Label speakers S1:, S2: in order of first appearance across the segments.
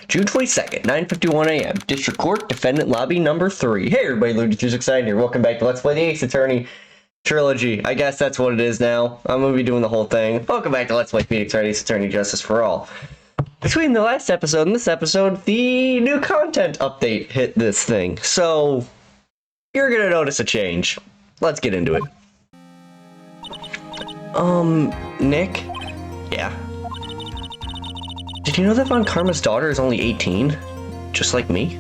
S1: June 22nd, 9:51 a.m. District Court, Defendant Lobby number 3. Hey everybody, Luigi369 here. Welcome back to Let's Play the Ace Attorney Trilogy. I guess that's what it is now. I'm going to be doing the whole thing. Welcome back to Let's Play Phoenix Wright Ace Attorney Justice for All. Between the last episode and this episode, the new content update hit this thing. So, you're going to notice a change. Let's get into it. Nick? Yeah? Did you know that Von Karma's daughter is only 18? Just like me?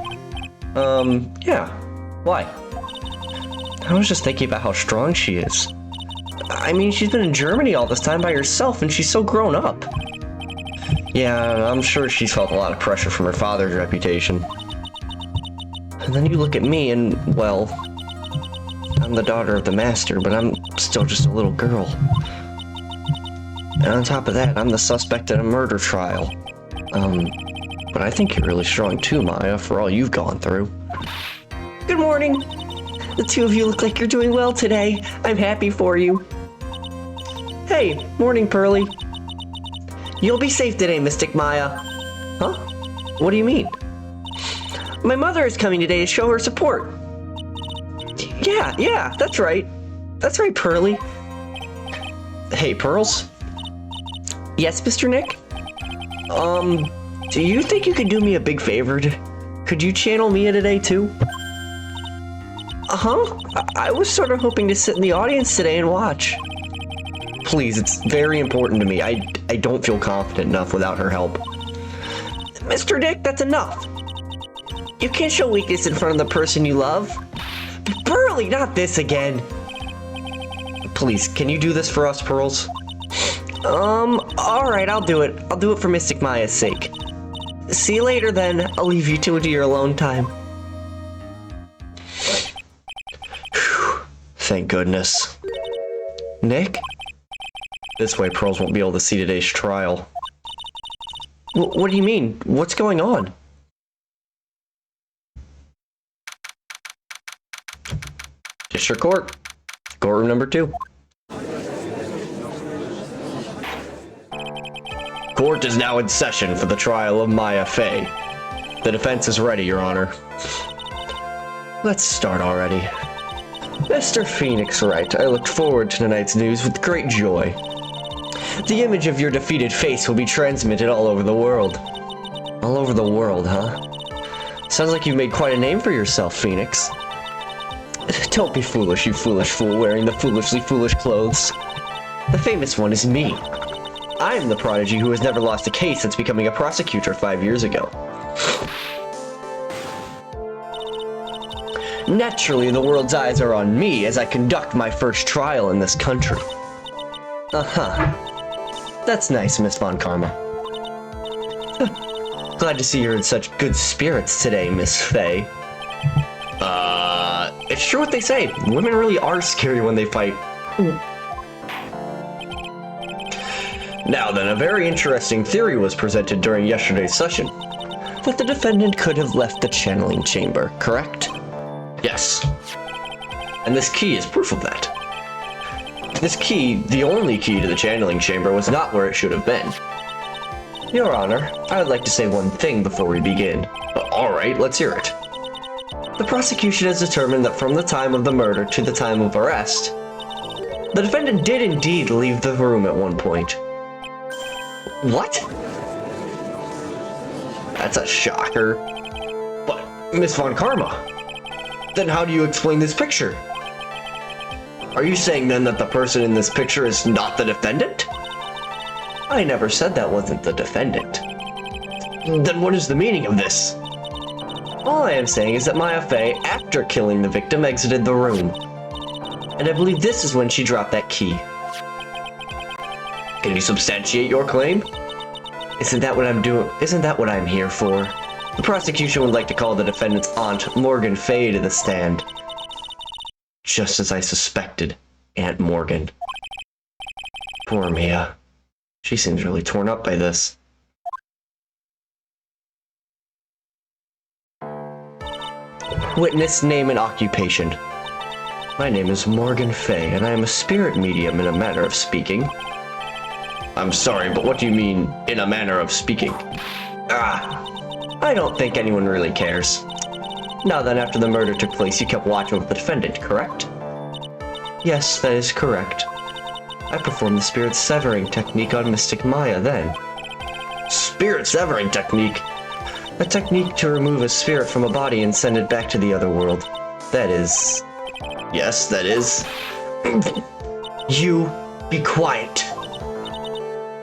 S1: Yeah. Why? I was just thinking about how strong she is. I mean, she's been in Germany all this time by herself, and she's so grown up. Yeah, I'm sure she's felt a lot of pressure from her father's reputation. And then you look at me and, well, I'm the daughter of the master, but I'm still just a little girl. And on top of that, I'm the suspect in a murder trial. But I think you're really strong too, Maya, for all you've gone through. Good morning. The two of you look like you're doing well today. I'm happy for you. Hey, morning, Pearly. You'll be safe today, Mystic Maya. Huh? What do you mean? My mother is coming today to show her support. Yeah, that's right. That's right, Pearly. Hey, Pearls? Yes, Mr. Nick? Do you think you could do me a big favor? Could you channel Mia today, too? I was sort of hoping to sit in the audience today and watch. Please, it's very important to me. I don't feel confident enough without her help. Mr. Nick, that's enough. You can't show weakness in front of the person you love. Pearly, not this again. Please, can you do this for us, Pearls? Alright, I'll do it. I'll do it for Mystic Maya's sake. See you later, then. I'll leave you two to your alone time. Whew. Thank goodness. Nick? This way, Pearls won't be able to see today's trial. What do you mean? What's going on? District Court. Courtroom number 2. Court is now in session for the trial of Maya Fey. The defense is ready, Your Honor. Let's start already. Mr. Phoenix Wright, I look forward to tonight's news with great joy. The image of your defeated face will be transmitted all over the world. All over the world, huh? Sounds like you've made quite a name for yourself, Phoenix. Don't be foolish, you foolish fool wearing the foolishly foolish clothes. The famous one is me. I am the prodigy who has never lost a case since becoming a prosecutor 5 years ago. Naturally, the world's eyes are on me as I conduct my first trial in this country. That's nice, Miss Von Karma. Glad to see you're in such good spirits today, Miss Fey. It's true what they say. Women really are scary when they fight. Now then, a very interesting theory was presented during yesterday's session. That the defendant could have left the channeling chamber, correct? Yes. And this key is proof of that. This key, the only key to the channeling chamber, was not where it should have been. Your Honor, I would like to say one thing before we begin. Alright, let's hear it. The prosecution has determined that from the time of the murder to the time of arrest, the defendant did indeed leave the room at one point. What? That's a shocker. But, Miss Von Karma, then how do you explain this picture? Are you saying then that the person in this picture is not the defendant? I never said that wasn't the defendant. Then what is the meaning of this? All I am saying is that Maya Fey, after killing the victim, exited the room. And I believe this is when she dropped that key. Can you substantiate your claim? Isn't that what I'm doing? Isn't that what I'm here for? The prosecution would like to call the defendant's aunt, Morgan Fey, to the stand. Just as I suspected, Aunt Morgan. Poor Mia. She seems really torn up by this. Witness name and occupation. My name is Morgan Fey, and I am a spirit medium in a manner of speaking. I'm sorry, but what do you mean, in a manner of speaking? I don't think anyone really cares. Now then, after the murder took place, you kept watching with the defendant, correct? Yes, that is correct. I performed the spirit severing technique on Mystic Maya then. Spirit severing technique? A technique to remove a spirit from a body and send it back to the other world. That is... Yes, that is... You be quiet.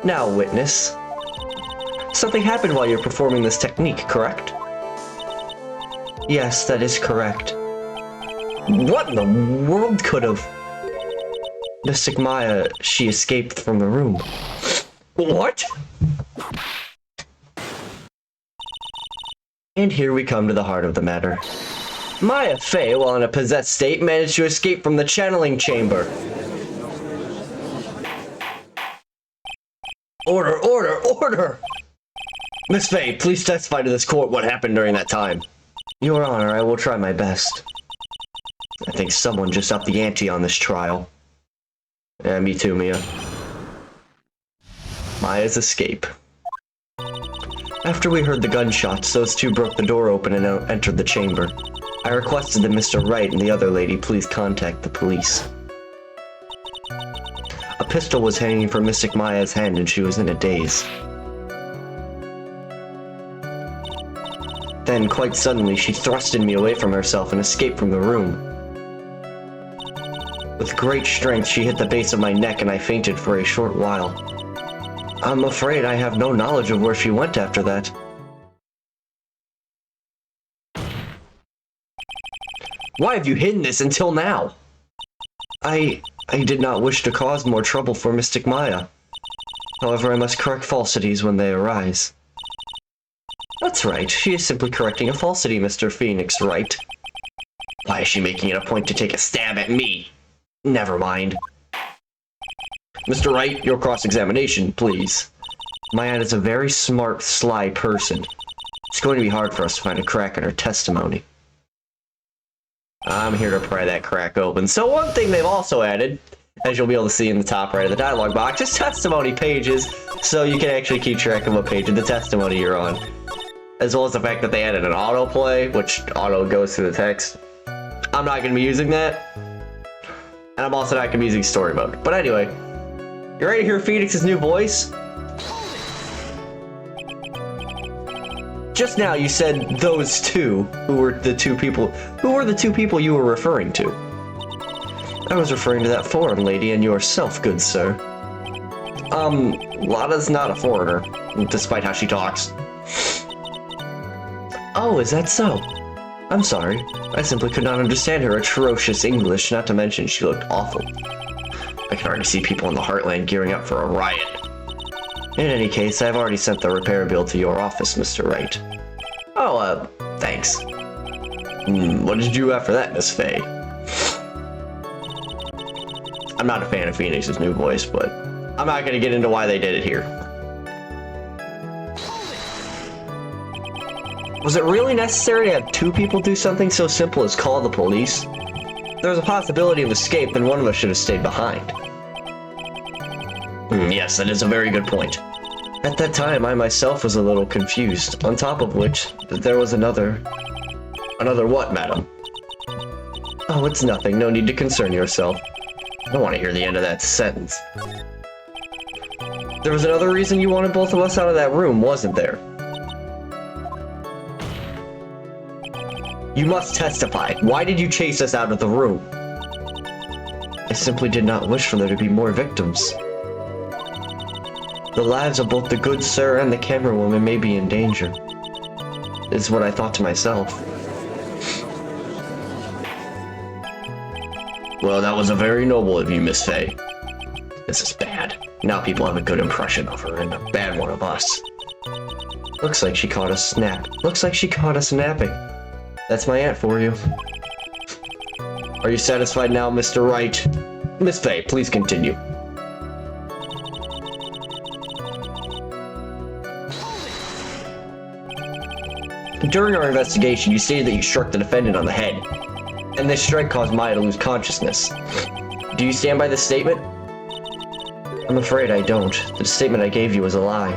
S1: Now, witness. Something happened while you were performing this technique, correct? Yes, that is correct. What in the world could have... Mystic Maya, she escaped from the room. What? And here we come to the heart of the matter. Maya Fey, while in a possessed state, managed to escape from the channeling chamber. Order, order, order! Miss Fey, please testify to this court what happened during that time. Your Honor, I will try my best. I think someone just upped the ante on this trial. Yeah, me too, Mia. Maya's escape. After we heard the gunshots, those two broke the door open and entered the chamber. I requested that Mr. Wright and the other lady please contact the police. A pistol was hanging from Mystic Maya's hand and she was in a daze. Then, quite suddenly, she thrusted me away from herself and escaped from the room. With great strength, she hit the base of my neck and I fainted for a short while. I'm afraid I have no knowledge of where she went after that. Why have you hidden this until now? I did not wish to cause more trouble for Mystic Maya. However, I must correct falsities when they arise. That's right, she is simply correcting a falsity, Mr. Phoenix, right? Why is she making it a point to take a stab at me? Never mind. Mr. Wright, your cross-examination, please. Maya is a very smart, sly person. It's going to be hard for us to find a crack in her testimony. I'm here to pry that crack open. So one thing they've also added, as you'll be able to see in the top right of the dialog box, is testimony pages, so you can actually keep track of what page of the testimony you're on. As well as the fact that they added an autoplay, which auto goes through the text. I'm not going to be using that. And I'm also not going to be using story mode. But anyway, you ready to hear Phoenix's new voice? Just now you said those two, who were the two people you were referring to? I was referring to that foreign lady and yourself, good sir. Lada's not a foreigner, despite how she talks. Oh, is that so? I'm sorry. I simply could not understand her atrocious English, not to mention she looked awful. I can already see people in the Heartland gearing up for a riot. In any case, I've already sent the repair bill to your office, Mr. Wright. Oh, thanks. What did you do after that, Miss Fey? I'm not a fan of Phoenix's new voice, but I'm not going to get into why they did it here. Was it really necessary to have two people do something so simple as call the police? If there was a possibility of escape, then one of us should have stayed behind. Yes, that is a very good point. At that time, I myself was a little confused, on top of which, there was another... Another what, madam? Oh, it's nothing. No need to concern yourself. I don't want to hear the end of that sentence. There was another reason you wanted both of us out of that room, wasn't there? You must testify. Why did you chase us out of the room? I simply did not wish for there to be more victims. The lives of both the good sir and the camera woman may be in danger, is what I thought to myself. Well, that was a very noble of you, Miss Fey. This is bad. Now people have a good impression of her and a bad one of us. Looks like she caught us napping. That's my aunt for you. Are you satisfied now, Mr. Wright? Miss Fey, please continue. During our investigation, you stated that you struck the defendant on the head, and this strike caused Maya to lose consciousness. Do you stand by this statement? I'm afraid I don't. The statement I gave you was a lie.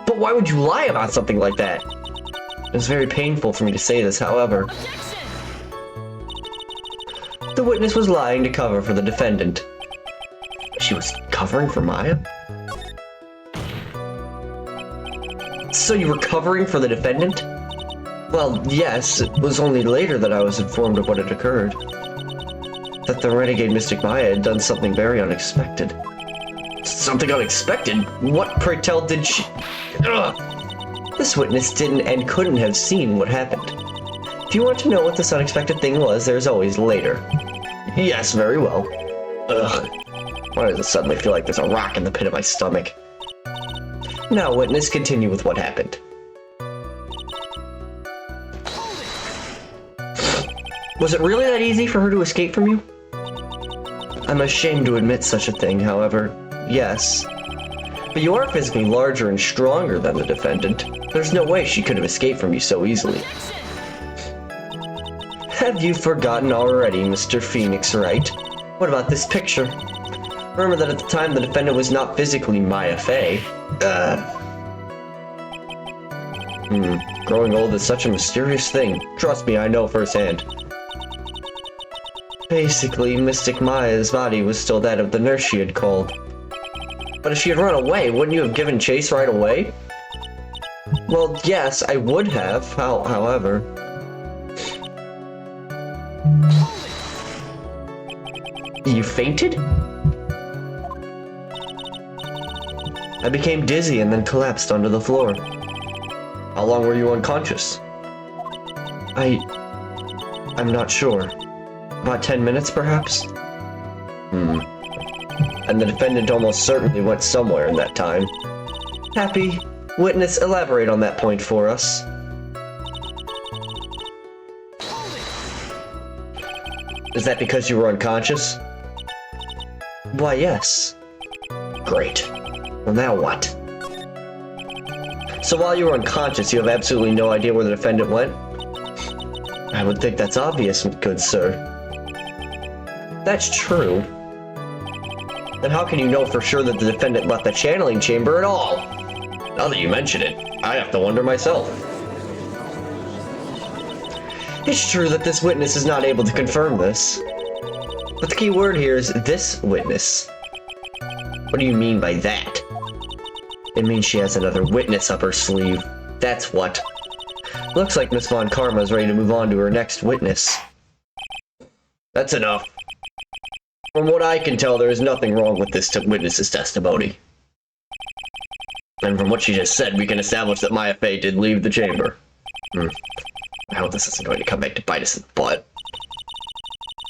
S1: But But why would you lie about something like that? It was very painful for me to say this, however. The witness was lying to cover for the defendant. She was covering for Maya? So you were covering for the defendant? Well, yes, it was only later that I was informed of what had occurred. That the renegade Mystic Maya had done something very unexpected. Something unexpected? What, pray tell, did she... Ugh. This witness didn't and couldn't have seen what happened. If you want to know what this unexpected thing was, there's always later. Yes, very well. Ugh. Why does it suddenly feel like there's a rock in the pit of my stomach? Now, witness, continue with what happened. Was it really that easy for her to escape from you? I'm ashamed to admit such a thing, however, yes. But you are physically larger and stronger than the defendant. There's no way she could have escaped from you so easily. Have you forgotten already, Mr. Phoenix Wright? What about this picture? Remember that at the time the defendant was not physically Maya Fey. Growing old is such a mysterious thing. Trust me, I know firsthand. Basically, Mystic Maya's body was still that of the nurse she had called. But if she had run away, wouldn't you have given chase right away? Well, yes, I would have, however... You fainted? I became dizzy and then collapsed onto the floor. How long were you unconscious? I'm not sure. About 10 minutes, perhaps? And the defendant almost certainly went somewhere in that time. Happy. Witness, elaborate on that point for us. Is that because you were unconscious? Why, yes. Great. Well, now what? So while you were unconscious, you have absolutely no idea where the defendant went? I would think that's obvious, good sir. That's true. Then how can you know for sure that the defendant left the channeling chamber at all? Now that you mention it, I have to wonder myself. It's true that this witness is not able to confirm this. But the key word here is this witness. What do you mean by that? It means she has another witness up her sleeve. That's what. Looks like Miss Von Karma is ready to move on to her next witness. That's enough. From what I can tell, there is nothing wrong with this witness's testimony. And from what she just said, we can establish that Maya Fey did leave the chamber. I hope this isn't going to come back to bite us in the butt.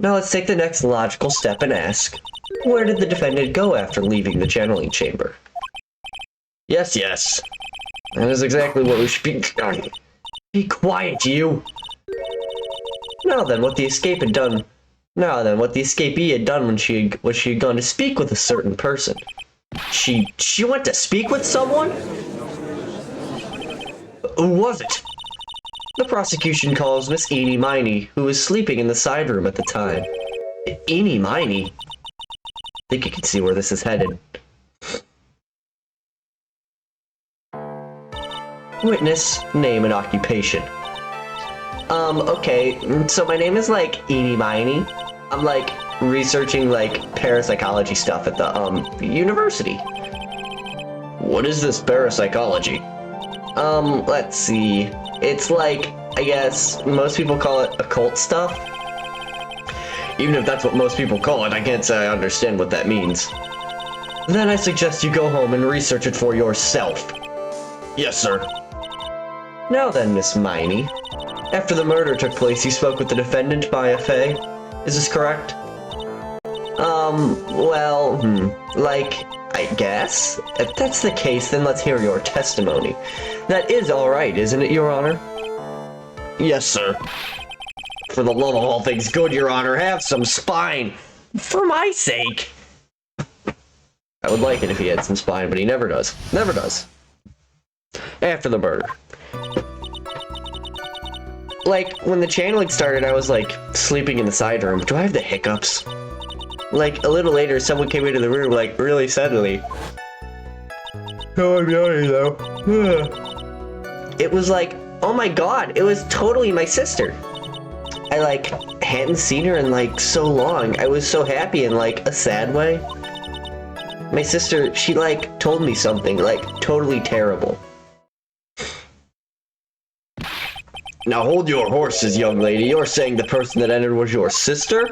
S1: Now let's take the next logical step and ask, where did the defendant go after leaving the channeling chamber? Yes. That is exactly what we should be... Be quiet, you! Now then, what the escapee had done when she had gone to speak with a certain person. She went to speak with someone? Who was it? The prosecution calls Miss Eenie Miney, who was sleeping in the side room at the time. Eenie Miney? I think you can see where this is headed. Witness, name and occupation. Okay, so my name is, Eenie Miney. I'm, researching, parapsychology stuff at the, university. What is this parapsychology? Let's see. It's I guess, most people call it occult stuff. Even if that's what most people call it, I can't say I understand what that means. Then I suggest you go home and research it for yourself. Yes, sir. Now then, Miss Miney. After the murder took place, you spoke with the defendant, Maya Fey. Is this correct? I guess? If that's the case, then let's hear your testimony. That is alright, isn't it, Your Honor? Yes, sir. For the love of all things good, Your Honor, have some spine! For my sake! I would like it if he had some spine, but he never does. Never does. After the murder. When the channeling started, I was, sleeping in the side room. Do I have the hiccups? A little later, someone came into the room, really suddenly. No, I'm yawning though. It was like, oh my god, it was totally my sister. I like hadn't seen her in like so long. I was so happy in like a sad way. My sister, she like told me something like totally terrible. Now hold your horses, young lady. You're saying the person that entered was your sister?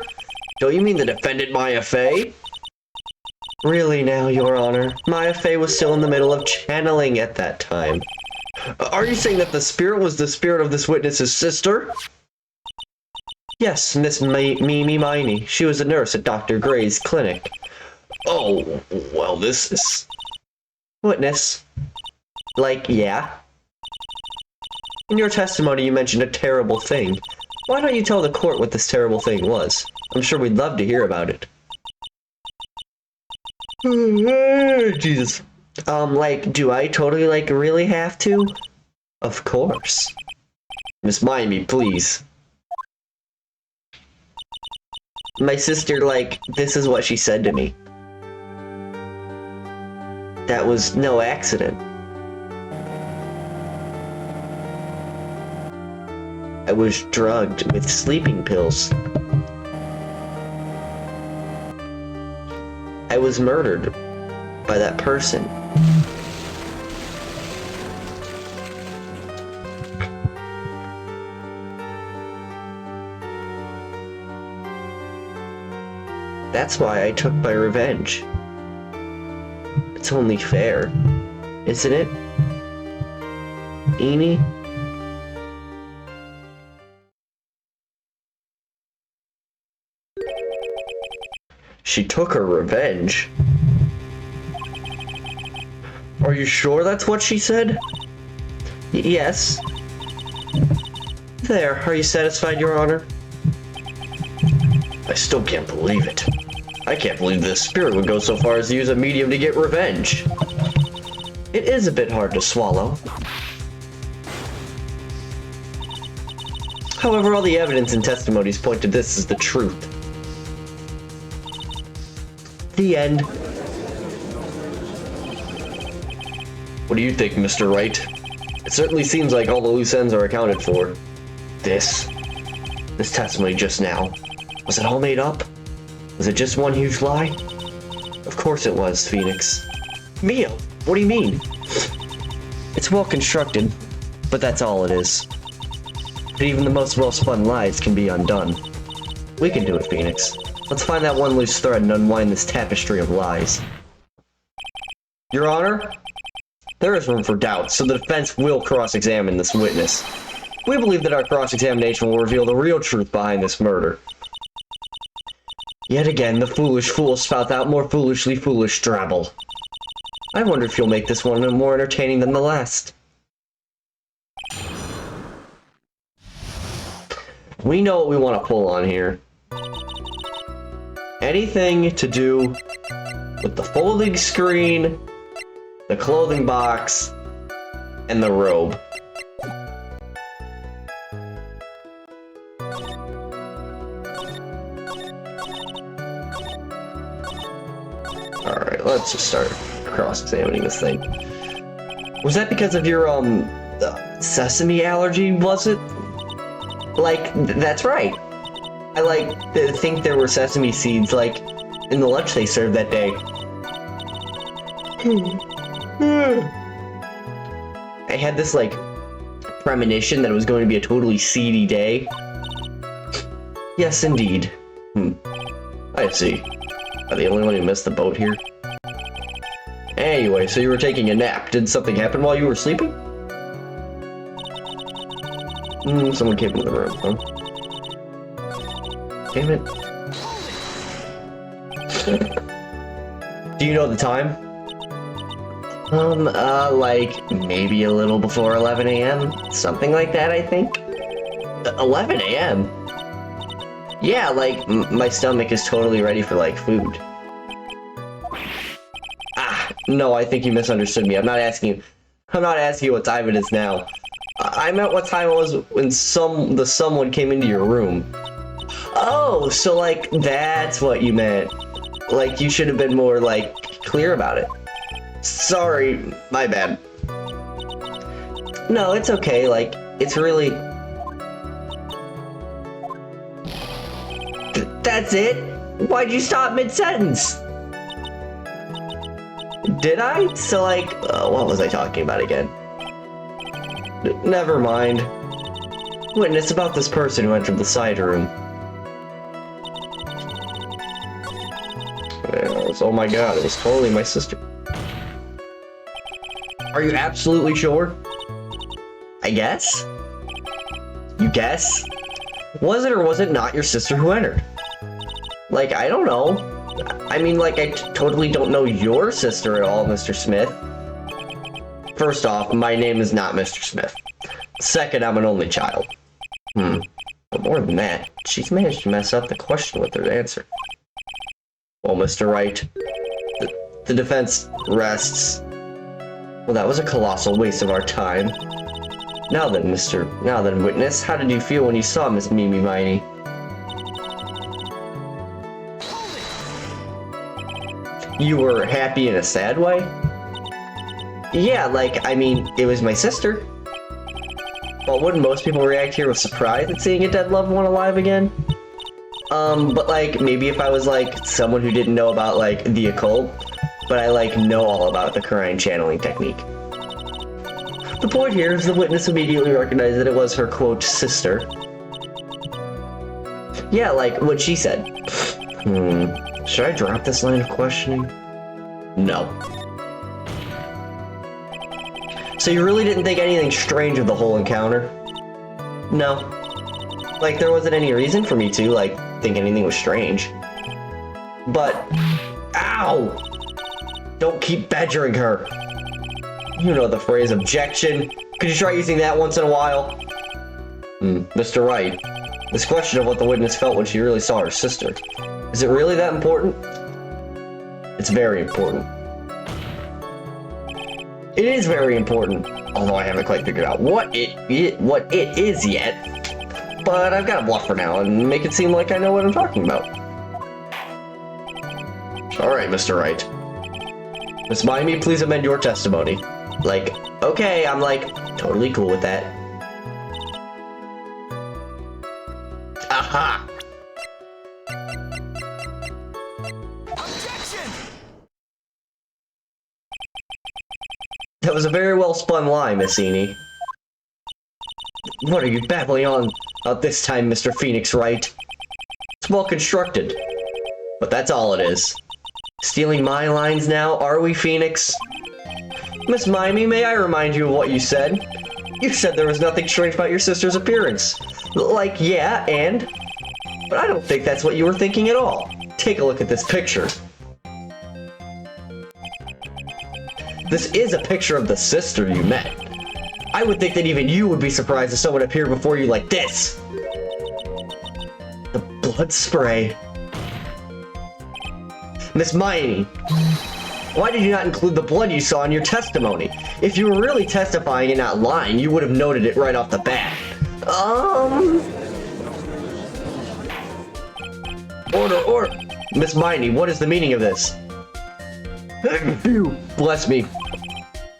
S1: Don't you mean the defendant Maya Fey? Really now, Your Honor. Maya Fey was still in the middle of channeling at that time. Are you saying that the spirit was the spirit of this witness's sister? Yes, Miss Mimi Miney. She was a nurse at Dr. Gray's clinic. Oh, well, this is... Witness. Like, yeah? In your testimony, you mentioned a terrible thing. Why don't you tell the court what this terrible thing was? I'm sure we'd love to hear about it. Jesus. Like, do I totally, like, really have to? Of course. Miss Miami, please. My sister, like, this is what she said to me. That was no accident. I was drugged with sleeping pills. I was murdered by that person. That's why I took my revenge. It's only fair, isn't it? Eenie? She took her revenge. Are you sure that's what she said? Yes. There, are you satisfied, Your Honor? I still can't believe it. I can't believe this spirit would go so far as to use a medium to get revenge. It is a bit hard to swallow. However, all the evidence and testimonies point to this as the truth. The end. What do you think, Mr. Wright? It certainly seems like all the loose ends are accounted for. This testimony just now, was it all made up? Was it just one huge lie? Of course it was, Phoenix. Mio, what do you mean? It's well constructed, but that's all it is. But even the most well-spun lies can be undone. We can do it, Phoenix. Let's find that one loose thread and unwind this tapestry of lies. Your Honor, there is room for doubt, so the defense will cross-examine this witness. We believe that our cross-examination will reveal the real truth behind this murder. Yet again, the foolish fool spouts out more foolishly foolish drabble. I wonder if you'll make this one more entertaining than the last. We know what we want to pull on here. Anything to do with the folding screen, the clothing box, and the robe. Alright, let's just start cross-examining this thing. Was that because of your, sesame allergy, was it? Like, that's right. I, like, think there were sesame seeds, like, in the lunch they served that day. I had this, like, premonition that it was going to be a totally seedy day. Yes, indeed. I see. Am I the only one who missed the boat here? Anyway, so you were taking a nap. Did something happen while you were sleeping? Someone came into the room, huh? Damn it. Do you know the time? Like, maybe a little before 11 a.m.? Something like that, I think? 11 a.m.? Yeah, like, my stomach is totally ready for, like, food. Ah, no, I think you misunderstood me. I'm not asking you what time it is now. I meant what time it was when someone came into your room. Oh, so, like, that's what you meant. Like, you should have been more, like, clear about it. Sorry, my bad. No, it's okay, like, it's really... That's it? Why'd you stop mid-sentence? Did I? So, like, what was I talking about again? Never mind. Witness about this person who entered the side room. Oh my god, it was totally my sister. Are you absolutely sure? I guess? You guess? Was it or was it not your sister who entered? Like, I don't know. I mean, like, I totally don't know your sister at all, Mr. Smith. First off, my name is not Mr. Smith. Second, I'm an only child. But more than that, she's managed to mess up the question with her answer. Well, Mr. Wright, the defense rests. Well, that was a colossal waste of our time. Now then, witness, how did you feel when you saw Miss Mimi Miney? You were happy in a sad way? Yeah, like, I mean, it was my sister. But wouldn't most people react here with surprise at seeing a dead loved one alive again? But like, maybe if I was like, someone who didn't know about like, the occult, but I like, know all about the Quran channeling technique. The point here is the witness immediately recognized that it was her, quote, sister. Yeah, like, what she said. Should I drop this line of questioning? No. So you really didn't think anything strange of the whole encounter? No. Like, there wasn't any reason for me to, like, think anything was strange. But, ow! Don't keep badgering her. You know the phrase objection. Could you try using that once in a while? Mr. Wright, this question of what the witness felt when she really saw her sister, is it really that important? It's very important. It is very important, although I haven't quite figured out what it is yet. But I've got to bluff for now and make it seem like I know what I'm talking about. Alright, Mr. Wright. Miss Miami, please amend your testimony. Like, okay, I'm like, totally cool with that. Aha!
S2: Objection!
S1: That was a very well spun lie, Miss Eni. What are you babbling on about this time, Mr. Phoenix Wright? It's well constructed. But that's all it is. Stealing my lines now, are we, Phoenix? Miss Mimey, may I remind you of what you said? You said there was nothing strange about your sister's appearance. Like, yeah, and? But I don't think that's what you were thinking at all. Take a look at this picture. This is a picture of the sister you met. I would think that even you would be surprised if someone appeared before you like this. The blood spray. Miss Miney, why did you not include the blood you saw in your testimony? If you were really testifying and not lying, you would have noted it right off the bat. Order. Miss Miney, what is the meaning of this? Phew, bless me.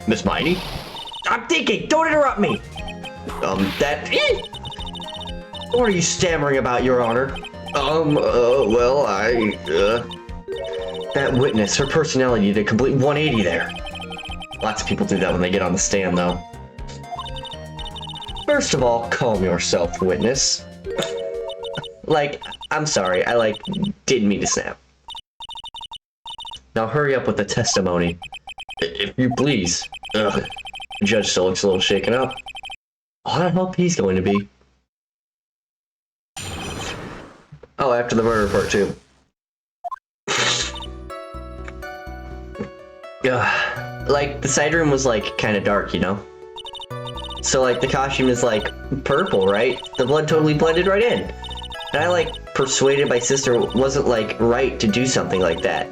S1: Miss Miney? I'm thinking, don't interrupt me! What are you stammering about, Your Honor? That witness, her personality did a complete 180 there. Lots of people do that when they get on the stand, though. First of all, calm yourself, witness. Like, I'm sorry, I, didn't mean to snap. Now hurry up with the testimony. If you please. Ugh. The judge still looks a little shaken up. What I hope he's going to be. Oh, after the murder part, too. Like, the side room was, kind of dark, you know? So, the costume is, purple, right? The blood totally blended right in. And I, persuaded my sister wasn't, right to do something like that.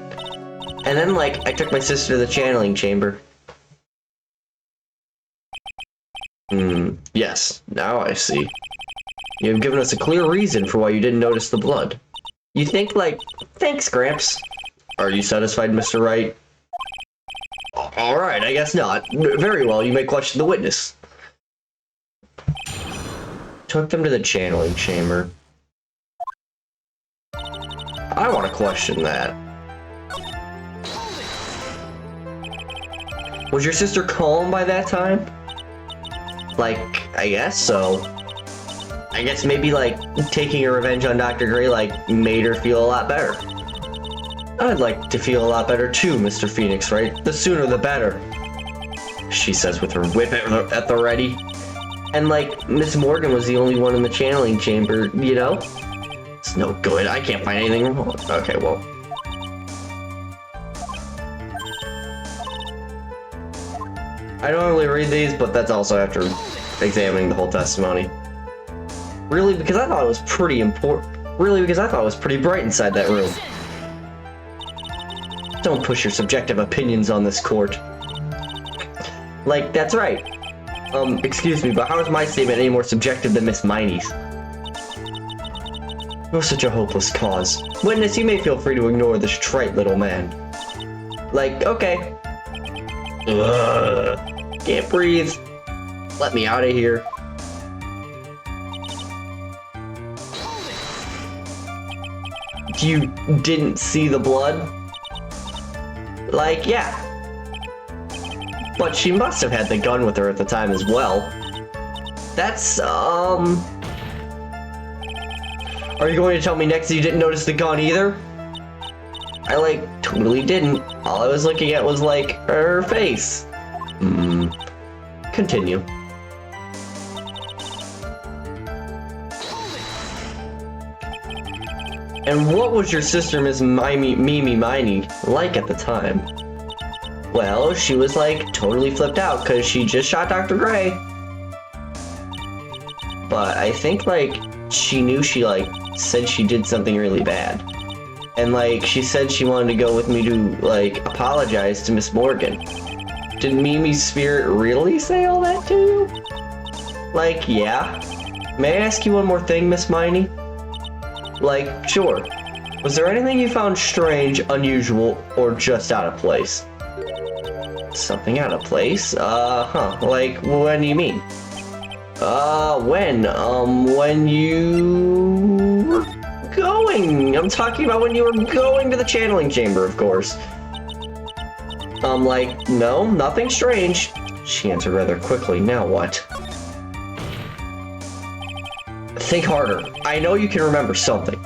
S1: And then, I took my sister to the channeling chamber. Yes, now I see. You have given us a clear reason for why you didn't notice the blood. You think, thanks, Gramps. Are you satisfied, Mr. Wright? Alright, I guess not. Very well, you may question the witness. Took them to the channeling chamber. I want to question that. Was your sister calm by that time? Like, I guess so. I guess maybe, like, taking her revenge on Dr. Gray, like, made her feel a lot better. I'd like to feel a lot better too, Mr. Phoenix, right? The sooner the better. She says with her whip at the ready. And, like, Miss Morgan was the only one in the channeling chamber, you know? It's no good. I can't find anything wrong. Okay, well. I don't normally read these, but that's also after examining the whole testimony. Really, because I thought it was pretty important. Really, because I thought it was pretty bright inside that room. Don't push your subjective opinions on this court. Like, that's right. Excuse me, but how is my statement any more subjective than Miss Miney's? You're such a hopeless cause. Witness, you may feel free to ignore this trite little man. Like, okay. Ugh. Can't breathe. Let me out of here. You didn't see the blood? Like, yeah. But she must have had the gun with her at the time as well. That's, Are you going to tell me next that you didn't notice the gun either? I, like, totally didn't. All I was looking at was, like, her face. Continue. And what was your sister, Miss Mimi Miney, like at the time? Well, she was, like, totally flipped out because she just shot Dr. Gray. But I think, like, she knew she, like, said she did something really bad. And, like, she said she wanted to go with me to, like, apologize to Miss Morgan. Did Mimi's spirit really say all that to you? Like, yeah. May I ask you one more thing, Miss Miney? Like, sure. Was there anything you found strange, unusual, or just out of place? Something out of place? Like, when do you mean? When you were going. I'm talking about when you were going to the channeling chamber, of course. Like, no, nothing strange. She answered rather quickly. Now what? Think harder. I know you can remember something.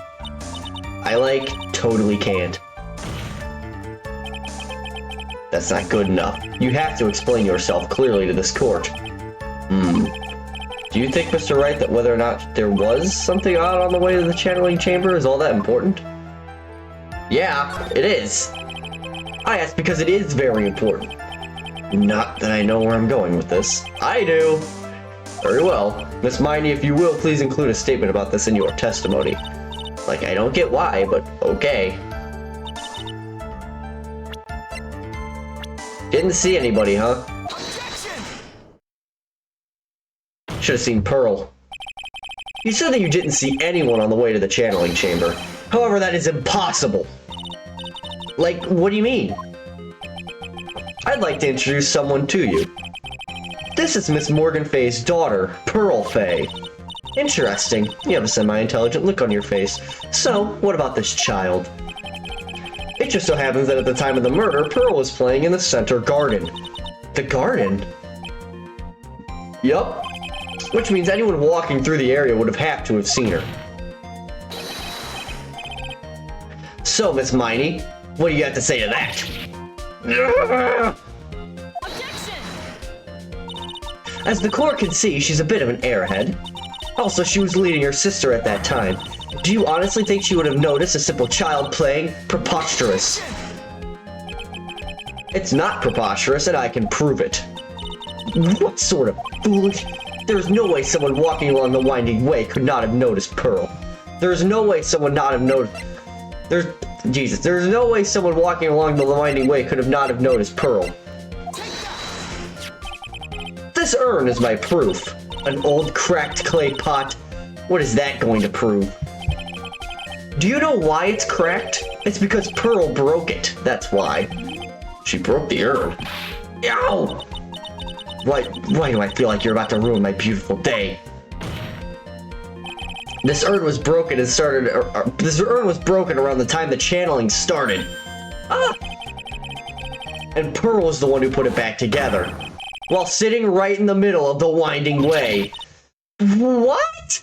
S1: I, like, totally can't. That's not good enough. You have to explain yourself clearly to this court. Do you think, Mr. Wright, that whether or not there was something odd on the way to the channeling chamber is all that important? Yeah, it is. I ask because it is very important. Not that I know where I'm going with this. I do. Very well. Miss Miney, if you will, please include a statement about this in your testimony. Like, I don't get why, but okay. Didn't see anybody, huh? Should have seen Pearl. You said that you didn't see anyone on the way to the channeling chamber. However, that is impossible. Like, what do you mean? I'd like to introduce someone to you. This is Miss Morgan Fay's daughter, Pearl Fay. Interesting. You have a semi-intelligent look on your face. So, what about this child? It just so happens that at the time of the murder, Pearl was playing in the center garden. The garden? Yup. Which means anyone walking through the area would have had to have seen her. So, Miss Miney, what do you have to say to that? As the court can see, she's a bit of an airhead. Also, she was leading her sister at that time. Do you honestly think she would have noticed a simple child playing? Preposterous. It's not preposterous, and I can prove it. What sort of foolish... There's no way someone walking along the winding way could not have noticed Pearl. There's no way someone not have noticed... There's no way someone walking along the winding way could have not have noticed Pearl. This urn is my proof. An old cracked clay pot. What is that going to prove? Do you know why it's cracked? It's because Pearl broke it. That's why. She broke the urn. Ow! Why do I feel like you're about to ruin my beautiful day? This urn was broken and started. This urn was broken around the time the channeling started. Ah! And Pearl was the one who put it back together, while sitting right in the middle of the winding way. What?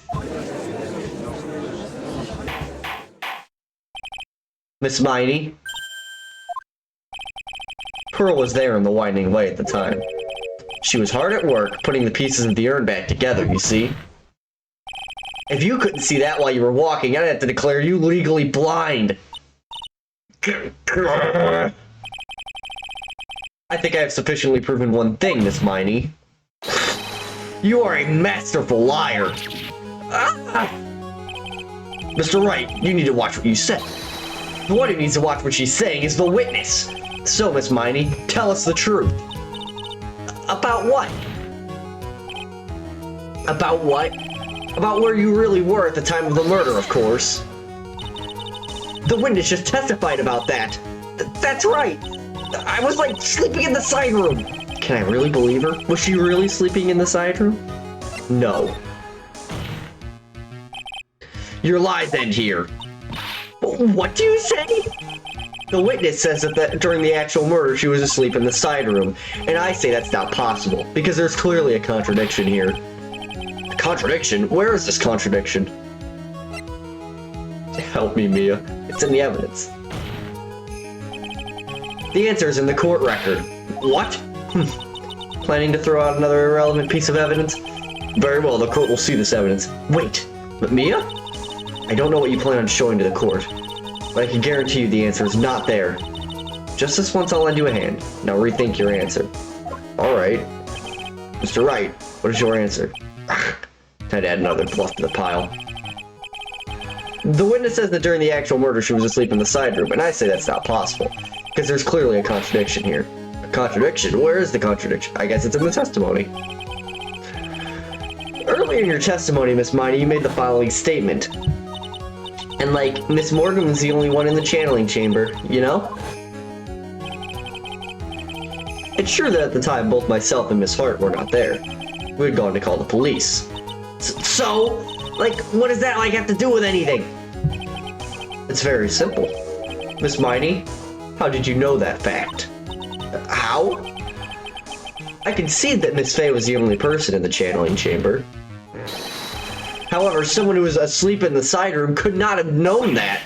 S1: Miss Miney? Pearl was there in the winding way at the time. She was hard at work putting the pieces of the urn back together, you see? If you couldn't see that while you were walking, I'd have to declare you legally blind. I think I have sufficiently proven one thing, Miss Miney. You are a masterful liar. Ah! Mr. Wright, you need to watch what you say. The one who needs to watch what she's saying is the witness. So, Miss Miney, tell us the truth. About what? About what? About where you really were at the time of the murder, of course. The witness just testified about that. That's right. I was, like, sleeping in the side room. Can I really believe her? Was she really sleeping in the side room? No. Your lies end here. What do you say? The witness says that during the actual murder, she was asleep in the side room, and I say that's not possible, because there's clearly a contradiction here. A contradiction? Where is this contradiction? Help me, Mia. It's in the evidence. The answer is in the court record. What? Planning to throw out another irrelevant piece of evidence? Very well, the court will see this evidence. Wait, but Mia? I don't know what you plan on showing to the court, but I can guarantee you the answer is not there. Just this once, I'll lend you a hand. Now rethink your answer. Alright. Mr. Wright, what is your answer? Time to add another bluff to the pile. The witness says that during the actual murder she was asleep in the side room, and I say that's not possible, because there's clearly a contradiction here. A contradiction? Where is the contradiction? I guess it's in the testimony. Earlier in your testimony, Miss Miney, you made the following statement. And, like, Miss Morgan was the only one in the channeling chamber, you know? It's true that at the time, both myself and Miss Hart were not there. We had gone to call the police. So, like, what does that, like, have to do with anything? It's very simple. Miss Miney, how did you know that fact? How? I concede that Miss Fey was the only person in the channeling chamber. However, someone who was asleep in the side room could not have known that.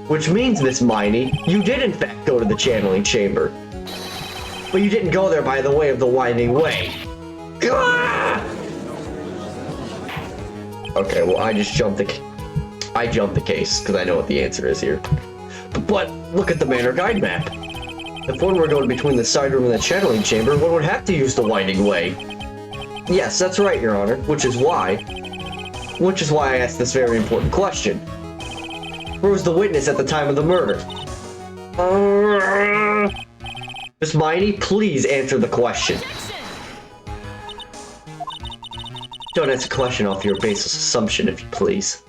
S1: Which means, Miss Miney, you did in fact go to the channeling chamber. But you didn't go there by the way of the winding way. Ah! Okay, well, I jumped the case, because I know what the answer is here. But look at the manor guide map. If one were going between the side room and the channeling chamber, one would have to use the winding way. Yes, that's right, Your Honor, which is why I asked this very important question. Where was the witness at the time of the murder? Miss Miney, please answer the question. Don't answer the question off your baseless assumption, if you please.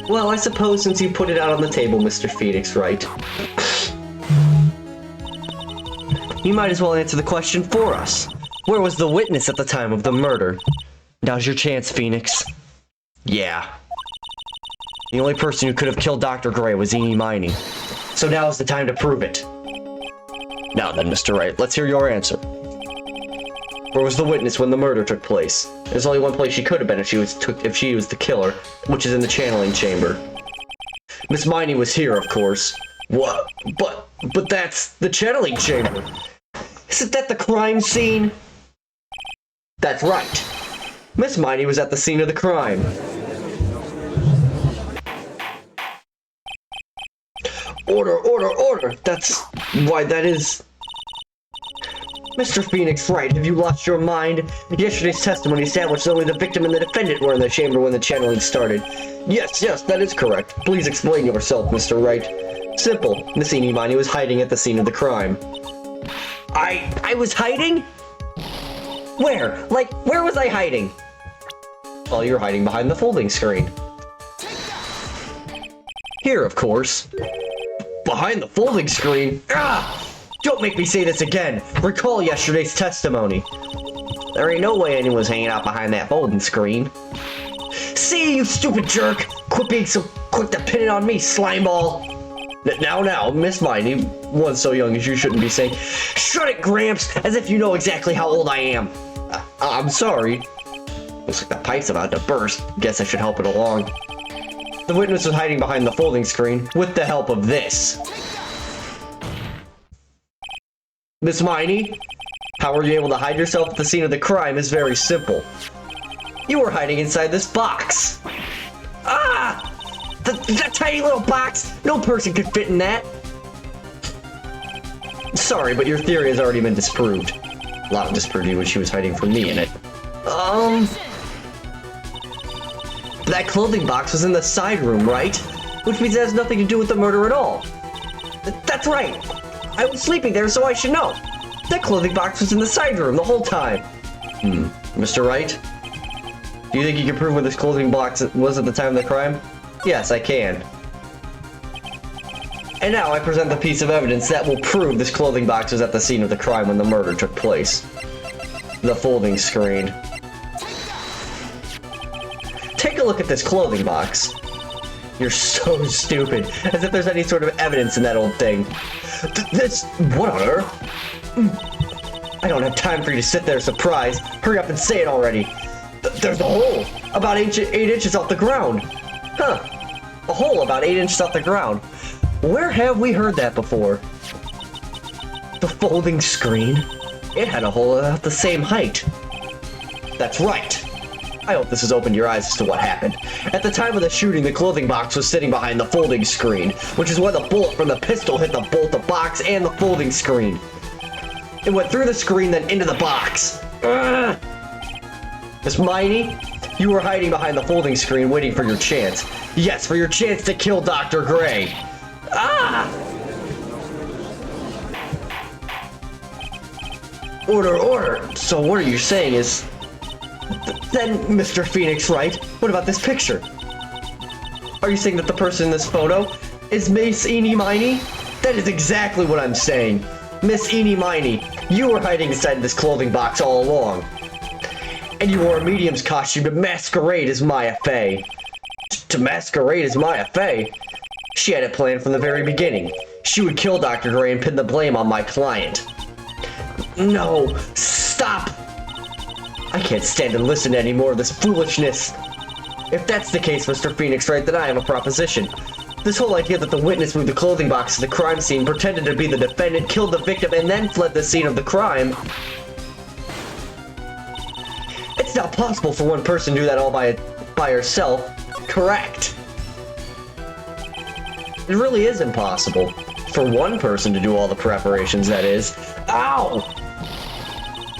S1: Well, I suppose since you put it out on the table, Mr. Phoenix, right? You might as well answer the question for us. Where was the witness at the time of the murder? Now's your chance, Phoenix. Yeah. The only person who could have killed Dr. Gray was Eenie Miney. So now is the time to prove it. Now then, Mr. Wright, let's hear your answer. Where was the witness when the murder took place? There's only one place she could have been if she was the killer, which is in the channeling chamber. Miss Miney was here, of course. What? But that's the channeling chamber. Isn't that the crime scene? That's right. Miss Miney was at the scene of the crime. Order! That's why that is... Mr. Phoenix, Wright, have you lost your mind? Yesterday's testimony established only the victim and the defendant were in the chamber when the channeling started. Yes, that is correct. Please explain yourself, Mr. Wright. Simple. Miss Eenie Miney was hiding at the scene of the crime. I was hiding? Where? Like, where was I hiding? Well, you're hiding behind the folding screen. Here, of course. Behind the folding screen? Ah! Don't make me say this again! Recall yesterday's testimony! There ain't no way anyone's hanging out behind that folding screen. See, you stupid jerk! Quit being so quick to pin it on me, slimeball! Now, Miss Miney, one so young as you shouldn't be saying, "Shut it, Gramps," as if you know exactly how old I am. I'm sorry. Looks like the pipe's about to burst. Guess I should help it along. The witness was hiding behind the folding screen with the help of this. Miss Miney, how were you able to hide yourself at the scene of the crime is very simple. You were hiding inside this box. Ah! That tiny little box! No person could fit in that! Sorry, but your theory has already been disproved. A lot of disproving when she was hiding from me in it. That clothing box was in the side room, right? Which means it has nothing to do with the murder at all. That's right. I was sleeping there, so I should know. That clothing box was in the side room the whole time. Mr. Wright? Do you think you can prove where this clothing box was at the time of the crime? Yes, I can. And now I present the piece of evidence that will prove this clothing box was at the scene of the crime when the murder took place. The folding screen. Take a look at this clothing box. You're so stupid, as if there's any sort of evidence in that old thing. What on earth? I don't have time for you to sit there surprised. Hurry up and say it already. There's a hole, about 8 inches off the ground. Huh, a hole about 8 inches off the ground. Where have we heard that before? The folding screen? It had a hole about the same height. That's right. I hope this has opened your eyes as to what happened. At the time of the shooting, the clothing box was sitting behind the folding screen, which is where the bullet from the pistol hit both the box and the folding screen. It went through the screen, then into the box. Ugh. Miss Miney, you were hiding behind the folding screen waiting for your chance. Yes, for your chance to kill Dr. Gray. Ah! Order. So what are you saying is... Then, Mr. Phoenix Wright, what about this picture? Are you saying that the person in this photo is Miss Eenie Miney? That is exactly what I'm saying. Miss Eenie Miney, you were hiding inside this clothing box all along. And you wore a medium's costume to masquerade as Maya Fey. To masquerade as Maya Fey? She had it planned from the very beginning. She would kill Dr. Gray and pin the blame on my client. No, stop! I can't stand and listen to any more of this foolishness. If that's the case, Mr. Phoenix Wright, then I have a proposition. This whole idea that the witness moved the clothing box to the crime scene, pretended to be the defendant, killed the victim, and then fled the scene of the crime. It's not possible for one person to do that all by herself. Correct. It really is impossible. For one person to do all the preparations, that is. Ow!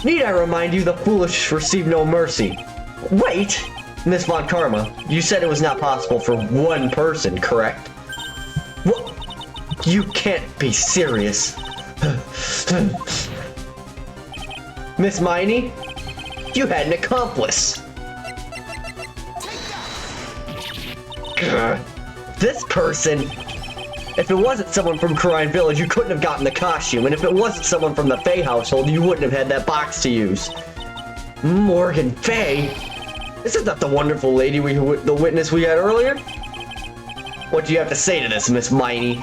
S1: Need I remind you, the foolish receive no mercy. Wait! Miss Von Karma, you said it was not possible for one person, correct? What? You can't be serious. Miss Miney, you had an accomplice. This person... If it wasn't someone from Crime Village, you couldn't have gotten the costume, and if it wasn't someone from the Fey household, you wouldn't have had that box to use. Morgan Fey? Isn't that the wonderful lady the witness we had earlier? What do you have to say to this, Miss Miney?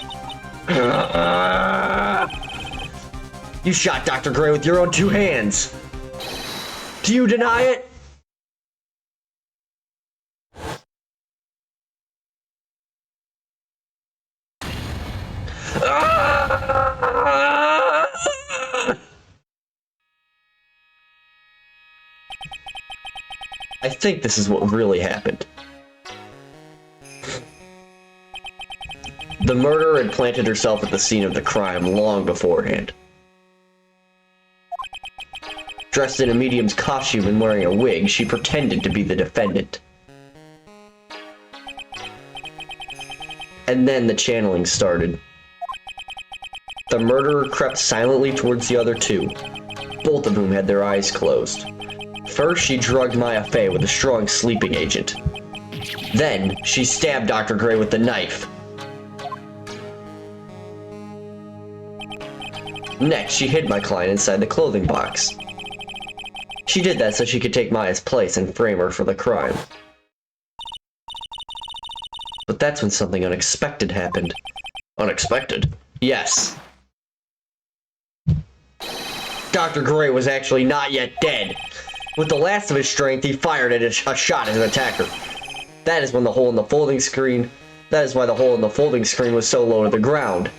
S1: You shot Dr. Gray with your own 2 hands. Do you deny it? I think this is what really happened. The murderer had planted herself at the scene of the crime long beforehand. Dressed in a medium's costume and wearing a wig, she pretended to be the defendant. And then the channeling started. The murderer crept silently towards the other 2, both of whom had their eyes closed. First, she drugged Maya Fey with a strong sleeping agent. Then, she stabbed Dr. Gray with the knife. Next, she hid my client inside the clothing box. She did that so she could take Maya's place and frame her for the crime. But that's when something unexpected happened. Unexpected? Yes. Dr. Gray was actually not yet dead. With the last of his strength, he fired a shot at an attacker. That is when the hole in the folding screen... That is why the hole in the folding screen was so low to the ground.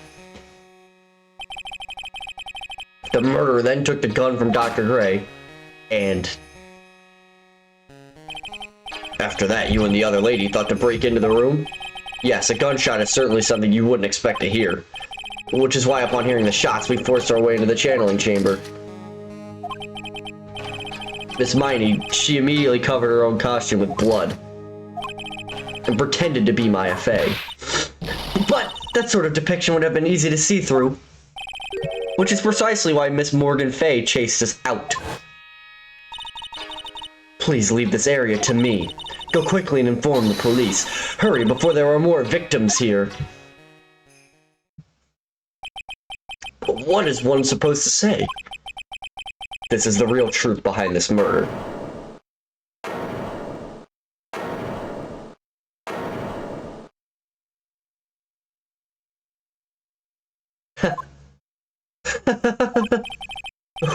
S1: The murderer then took the gun from Dr. Gray, and... After that, you and the other lady thought to break into the room? Yes, a gunshot is certainly something you wouldn't expect to hear. Which is why upon hearing the shots, we forced our way into the channeling chamber. Miss Miney, she immediately covered her own costume with blood. And pretended to be Maya Fey. But that sort of depiction would have been easy to see through. Which is precisely why Miss Morgan Fey chased us out. Please leave this area to me. Go quickly and inform the police. Hurry before there are more victims here. But what is one supposed to say? This is the real truth behind this murder.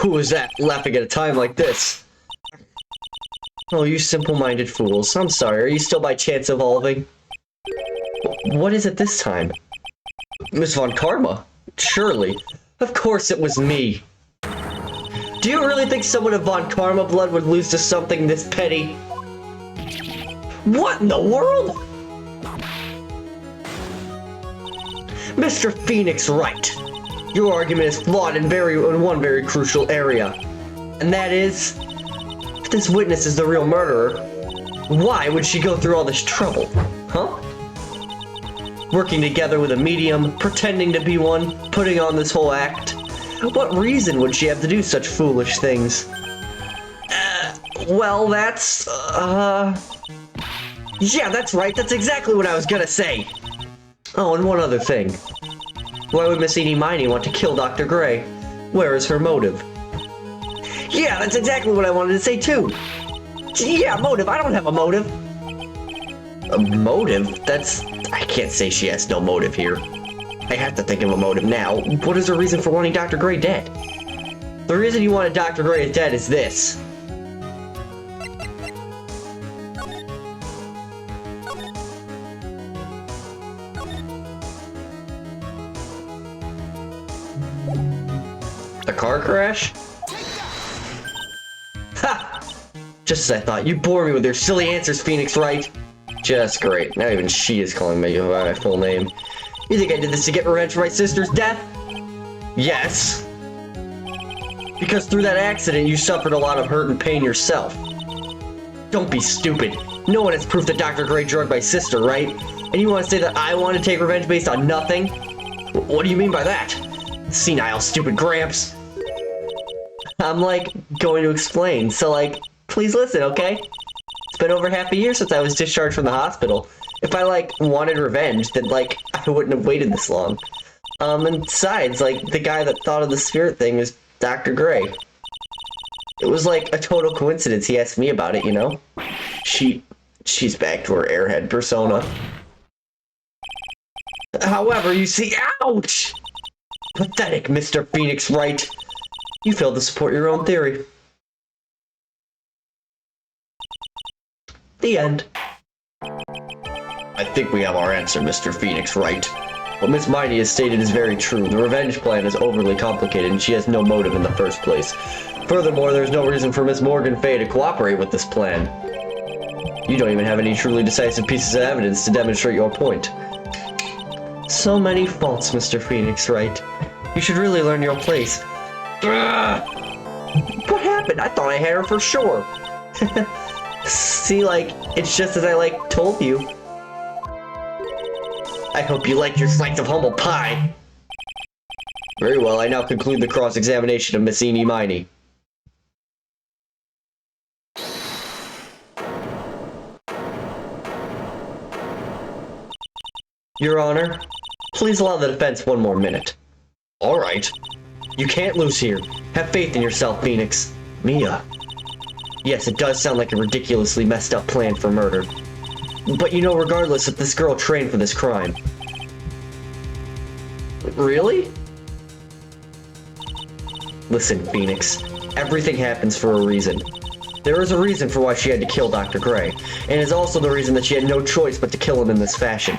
S1: Who is that laughing at a time like this? Oh, you simple-minded fools. I'm sorry, are you still by chance evolving? What is it this time? Miss Von Karma? Surely. Of course it was me. Do you really think someone of Von Karma blood would lose to something this petty? What in the world? Mr. Phoenix Wright. Your argument is flawed in one very crucial area. And that is... If this witness is the real murderer, why would she go through all this trouble? Huh? Working together with a medium, pretending to be one, putting on this whole act. What reason would she have to do such foolish things? Well, that's... Yeah, that's right, that's exactly what I was gonna say! Oh, and one other thing. Why would Miss Eenie Miney want to kill Dr. Gray? Where is her motive? Yeah, that's exactly what I wanted to say too! Yeah, motive, I don't have a motive! A motive? That's... I can't say she has no motive here. I have to think of a motive now. What is her reason for wanting Dr. Gray dead? The reason you wanted Dr. Gray dead is this. A car crash? Ha! Just as I thought, you bore me with your silly answers, Phoenix Wright. Just great. Not even she is calling me by my full name. You think I did this to get revenge for my sister's death? Yes. Because through that accident, you suffered a lot of hurt and pain yourself. Don't be stupid. No one has proof that Dr. Gray drugged my sister, right? And you want to say that I want to take revenge based on nothing? What do you mean by that? Senile, stupid Gramps. I'm, like, going to explain, so, like, please listen, okay? It's been over half a year since I was discharged from the hospital. If I, like, wanted revenge, then, like, I wouldn't have waited this long. And besides, like, the guy that thought of the spirit thing was Dr. Gray. It was, like, a total coincidence he asked me about it, you know? She's back to her airhead persona. However, you see, ouch! Pathetic, Mr. Phoenix Wright. You failed to support your own theory. The end. I think we have our answer, Mr. Phoenix Wright. What Miss Miney has stated is very true. The revenge plan is overly complicated and she has no motive in the first place. Furthermore, there's no reason for Miss Morgan Fey to cooperate with this plan. You don't even have any truly decisive pieces of evidence to demonstrate your point. So many faults, Mr. Phoenix Wright. You should really learn your place. What happened? I thought I had her for sure. See, like, it's just as I, like, told you. I hope you liked your slice of humble pie. Very well, I now conclude the cross-examination of Miss Eenie Miney. Your Honor, please allow the defense one more minute. All right. You can't lose here. Have faith in yourself, Phoenix. Mia. Yes, it does sound like a ridiculously messed up plan for murder. But you know, regardless if this girl trained for this crime. Really? Listen, Phoenix. Everything happens for a reason. There is a reason for why she had to kill Dr. Gray, and is also the reason that she had no choice but to kill him in this fashion.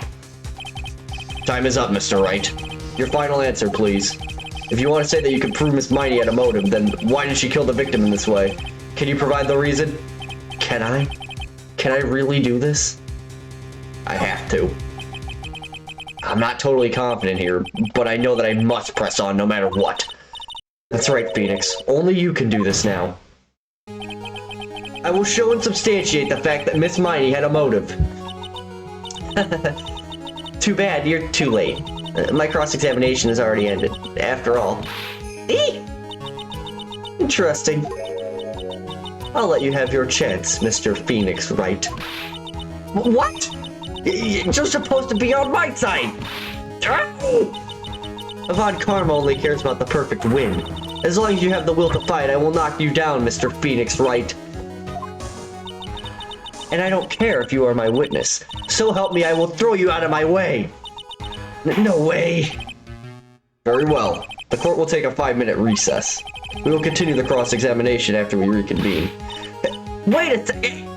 S1: Time is up, Mr. Wright. Your final answer, please. If you want to say that you can prove Miss Miney had a motive, then why did she kill the victim in this way? Can you provide the reason? Can I? Can I really do this? I have to. I'm not totally confident here, but I know that I must press on no matter what. That's right, Phoenix. Only you can do this now. I will show and substantiate the fact that Miss Miney had a motive. Too bad, you're too late. My cross-examination has already ended, after all. Eee! Interesting. I'll let you have your chance, Mr. Phoenix Wright. What? You're supposed to be on my side! Von Karma only cares about the perfect win. As long as you have the will to fight, I will knock you down, Mr. Phoenix Wright. And I don't care if you are my witness. So help me, I will throw you out of my way! No way! Very well. The court will take a 5-minute recess. We will continue the cross-examination after we reconvene. Wait a second!